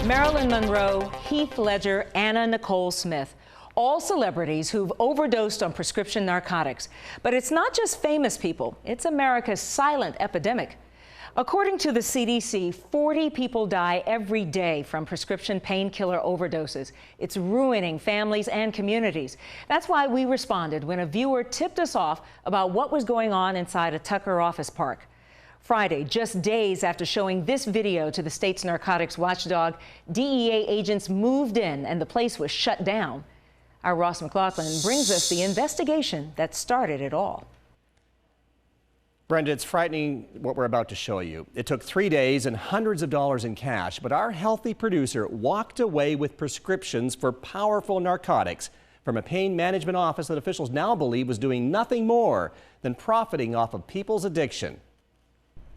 Marilyn Monroe, Heath Ledger, Anna Nicole Smith. All celebrities who've overdosed on prescription narcotics. But it's not just famous people, it's America's silent epidemic. According to the CDC, 40 people die every day from prescription painkiller overdoses. It's ruining families and communities. That's why we responded when a viewer tipped us off about what was going on inside a Tucker office park. Friday, just days after showing this video to the state's narcotics watchdog, DEA agents moved in and the place was shut down. Our Ross McLaughlin brings us the investigation that started it all. Brenda, it's frightening what we're about to show you. It took 3 days and hundreds of dollars in cash, but our healthy producer walked away with prescriptions for powerful narcotics from a pain management office that officials now believe was doing nothing more than profiting off of people's addiction.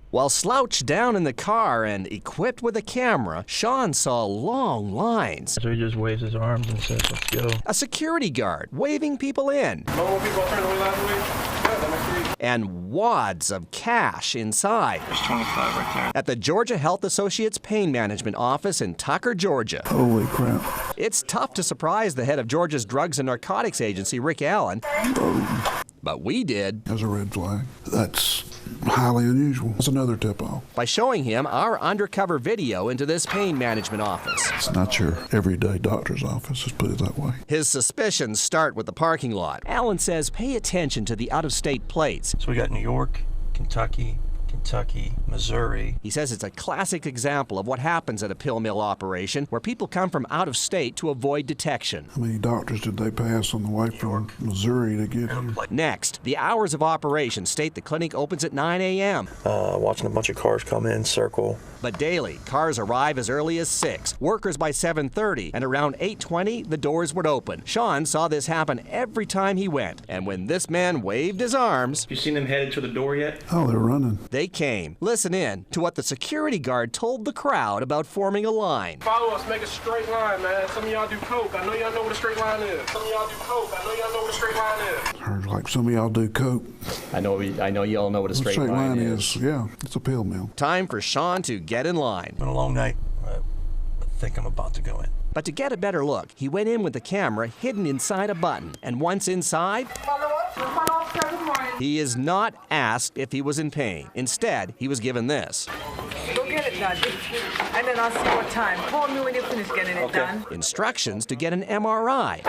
While slouched down in the car and equipped with a camera, Shawn saw long lines. So he just waves his arms and says, "Let's go." A security guard waving people in. And wads of cash inside. There's 25 right there. At the Georgia Health Associates Pain Management Office in Tucker, Georgia. Holy crap. It's tough to surprise the head of Georgia's Drugs and Narcotics Agency, Rick Allen. But we did. As a red flag. That's highly unusual. It's another tip-off. By showing him our undercover video into this pain management office. It's not your everyday doctor's office, let's put it that way. His suspicions start with the parking lot. Allen says pay attention to the out-of-state plates. So we got New York, Kentucky, Missouri. He says it's a classic example of what happens at a pill mill operation where people come from out of state to avoid detection. How many doctors did they pass on the way from Missouri to get here? Next, the hours of operation state the clinic opens at 9 a.m. Watching a bunch of cars come in, circle. But daily, cars arrive as early as 6, workers by 7:30, and around 8:20, the doors would open. Shawn saw this happen every time he went, and when this man waved his arms... You seen them headed to the door yet? Oh, they're running. They came. Listen in to what the security guard told the crowd about forming a line. Follow us, make a straight line, man. Some of y'all do coke. I know y'all know what a straight line is. Some of y'all do coke. I know y'all know what a straight line is. Heard like some of y'all do coke. I know y'all know what a straight line is. Yeah, it's a pill mill. Time for Shawn to get in line. Been a long night. I think I'm about to go in. But to get a better look, he went in with the camera hidden inside a button. And once inside, he is not asked if he was in pain. Instead, he was given this. Go get it done, and then I'll see what time. Call me when you finish getting it done. Instructions to get an MRI.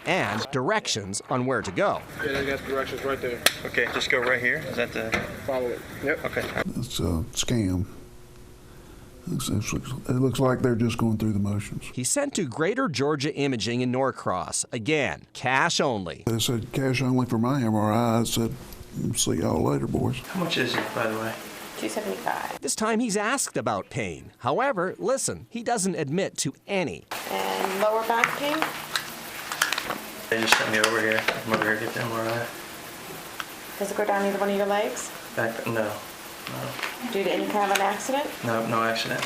And directions on where to go. Yeah, they got directions right there. Okay, just go right here. Is that the... Follow it. Yep. Okay. It's a scam. It looks like they're just going through the motions. He sent to Greater Georgia Imaging in Norcross. Again, cash only. They said cash only for my MRI. I said, see y'all later, boys. How much is it, by the way? $275. This time he's asked about pain. However, listen, he doesn't admit to any. And lower back pain? They just sent me over here. I'm over here to get the MRI. Does it go down either one of your legs? Back? No. Due to any kind of an accident? No, no accident.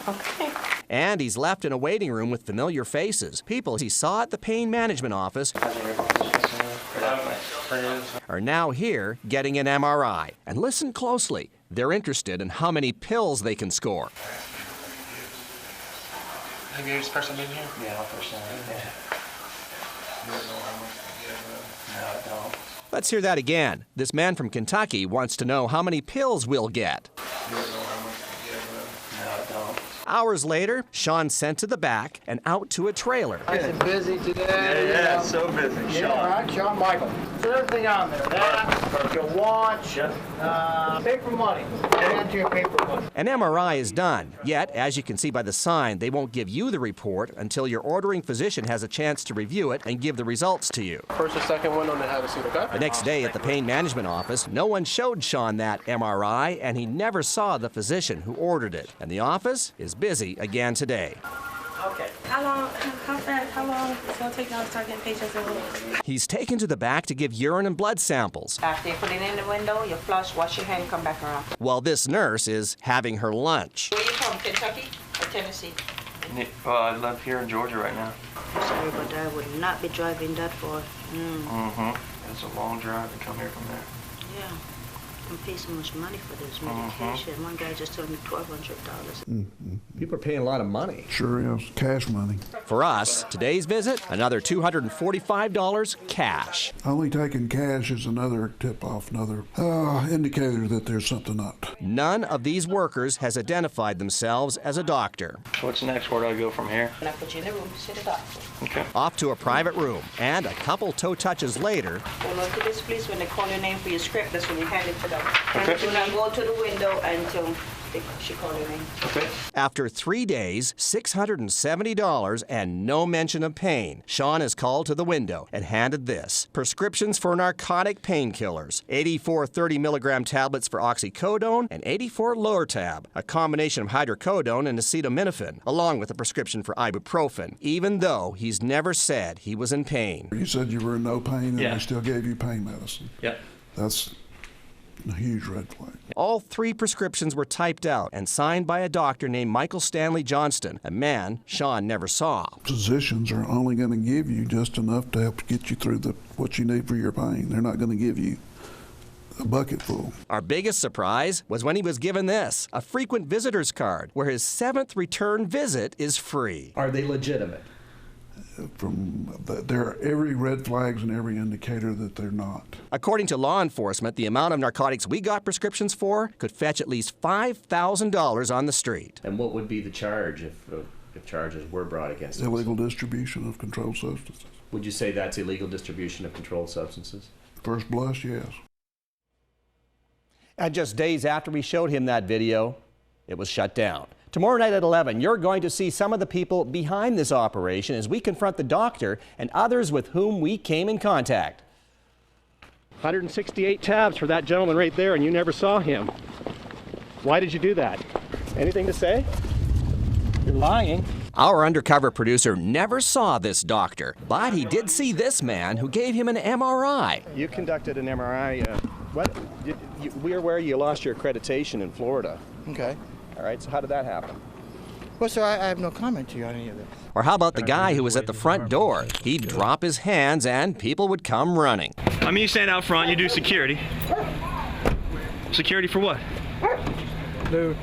Okay. And he's left in a waiting room with familiar faces. People he saw at the pain management office are now here getting an MRI. And listen closely. They're interested in how many pills they can score. Have you first time in here? Yeah, my first time. Yeah. No, I don't. Let's hear that again. This man from Kentucky wants to know how many pills we'll get. No, I don't. Hours later, Shawn sent to the back and out to a trailer. Nice and busy today. Yeah, so busy. Yeah, Shawn. right, Shawn Michael. So everything on there, that, your watch, paper money, and your paper money. An MRI is done. Yet, as you can see by the sign, they won't give you the report until your ordering physician has a chance to review it and give the results to you. First or second one on the have a seat, okay? The next day at the pain management office, no one showed Shawn that MRI, and he never saw the physician who ordered it. And the office is busy again today. Okay. How long is it going to take y'all to start getting patients in? He's taken to the back to give urine and blood samples. After you put it in the window, you flush, wash your hand, come back around. While this nurse is having her lunch. Where are you from, Kentucky or Tennessee? I live here in Georgia right now. Sorry, but I would not be driving that far. Mm-hmm. It's a long drive to come here from there. Yeah. don't pay so much money for this medication. One guy just told me $1,200. People are paying a lot of money. Sure is. Cash money. For us, today's visit, another $245 cash. Only taking cash is another tip-off, another indicator that there's something up. None of these workers has identified themselves as a doctor. What's next? Where do I go from here? And I put you in the room to see the doctor. Okay. Off to a private room, and a couple toe touches later, Hold on to this, please. When they call your name for your script, that's when you hand it to them. And Okay. do not go to the window until she calls your name. Okay. after 3 days, $670, and no mention of pain, Shawn is called to the window and handed this: prescriptions for narcotic painkillers, 84 30-milligram tablets for oxycodone and 84 Lortab, a combination of hydrocodone and acetaminophen, along with a prescription for ibuprofen, even though he's never said he was in pain. You said you were in no pain and Yeah. they still gave you pain medicine. Yep. That's a huge red flag. All 3 prescriptions were typed out and signed by a doctor named Michael Stanley Johnston, a man Shawn never saw. Physicians are only going to give you just enough to help get you through what you need for your pain. They're not going to give you a bucket full. Our biggest surprise was when he was given this, a frequent visitor's card, where his 7th return visit is free. Are they legitimate? There are every red flags and every indicator that they're not. According to law enforcement, the amount of narcotics we got prescriptions for could fetch at least $5,000 on the street. And what would be the charge if charges were brought against us? Illegal distribution of controlled substances. Would you say that's illegal distribution of controlled substances? First blush, yes. And just days after we showed him that video, it was shut down. Tomorrow night at 11, you're going to see some of the people behind this operation as we confront the doctor and others with whom we came in contact. 168 tabs for that gentleman right there, and you never saw him. Why did you do that? Anything to say? You're lying. Our undercover producer never saw this doctor, but he did see this man who gave him an MRI. You conducted an MRI. We're where you lost your accreditation in Florida. Okay. All right, so how did that happen? Well, sir, I have no comment to you on any of this. Or how about the guy who was at the front door? He'd drop his hands and people would come running. I mean, you stand out front, you do security. Security for what? Dude.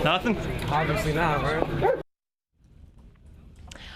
Nothing? Obviously not, right?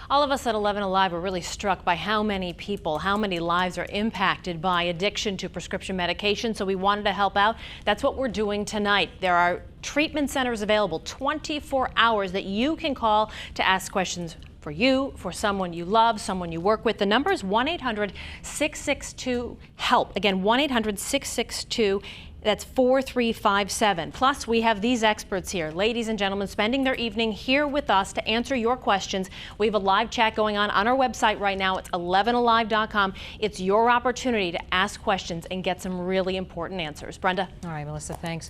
All of us at 11 Alive were really struck by how many people, how many lives are impacted by addiction to prescription medication, so we wanted to help out. That's what we're doing tonight. There are treatment centers available 24 hours that you can call to ask questions for you, for someone you love, someone you work with. The number is 1-800-662-HELP. Again, 1-800-662-HELP. That's 4357. Plus, we have these experts here, ladies and gentlemen, spending their evening here with us to answer your questions. We have a live chat going on our website right now. It's 11alive.com. It's your opportunity to ask questions and get some really important answers. Brenda? All right, Melissa, thanks.